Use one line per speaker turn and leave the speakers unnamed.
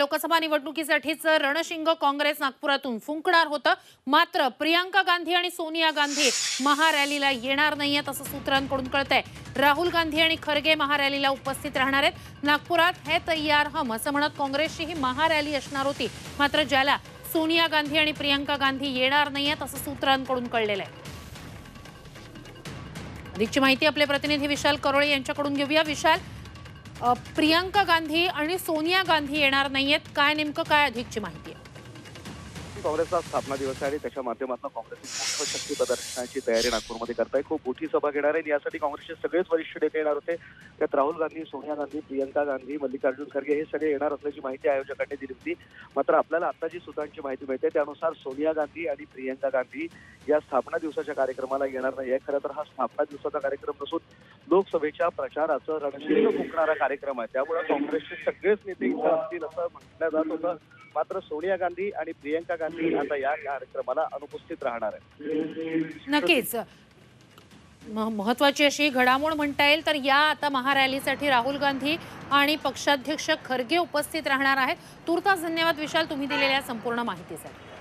लोकसभा निवडणुकीसाठीचं रणशिंग काँग्रेस नागपुरातून फुंकणार होतं, मात्र प्रियंका गांधी आणि सोनिया गांधी महारॅलीला येणार नाहीयेत असं सूत्रांकडून कळतंय। राहुल गांधी आणि खरगे महारॅलीला उपस्थित राहणार आहेत। नागपुरात है तैयार हम असं म्हणत काँग्रेसची ही महारॅली असणार होती, मात्र ज्याला सोनिया गांधी आणि प्रियंका गांधी येणार नाहीयेत असं सूत्रांकडून कळलेलं आहे। अधिकची माहिती आपले प्रतिनिधी विशाल करोळे यांच्याकडून घेऊया। विशाल, प्रियंका गांधी आणि सोनिया गांधी येणार नाहीयेत, काय नेमकं काय अधिकची माहिती आहे?
काँग्रेसचा स्थापना दिवस आहे आणि त्याच्या माध्यमातून काँग्रेसची मोठं शक्ती प्रदर्शनाची तयारी नागपूरमध्ये करताय। खूप मोठी सभा घेणार आहे। यासाठी काँग्रेसचे सगळेच वरिष्ठ नेते येणार होते। त्यात राहुल गांधी, सोनिया गांधी, प्रियंका गांधी, मल्लिकार्जुन खरगे हे सगळे येणार असल्याची माहिती आयोजकांनी दिली होती। मात्र आपल्याला आता जी सूत्रांची माहिती मिळते त्यानुसार सोनिया गांधी आणि प्रियंका गांधी या स्थापना दिवसाच्या कार्यक्रमाला येणार नाही आहे। खरं तर हा स्थापना दिवसाचा कार्यक्रम नसून लोकसभेच्या प्रचाराचं रणशिंग फुंकणारा कार्यक्रम आहे। त्यामुळे काँग्रेसचे सगळेच नेते इथे असतील असं म्हटलं जात होतं। मात्र सोनिया गांधी आणि प्रियंका गांधी आता या कार्यक्रमाला अनुपस्थित राहणार आहे।
नक्कीच महत्वाची अशी घडामोड म्हणता येईल तर या आता महारॅलीसाठी राहुल गांधी आणि पक्षाध्यक्ष खरगे उपस्थित राहणार आहेत। तुर्तास धन्यवाद विशाल, तुम्ही दिलेल्या संपूर्ण माहितीसाठी।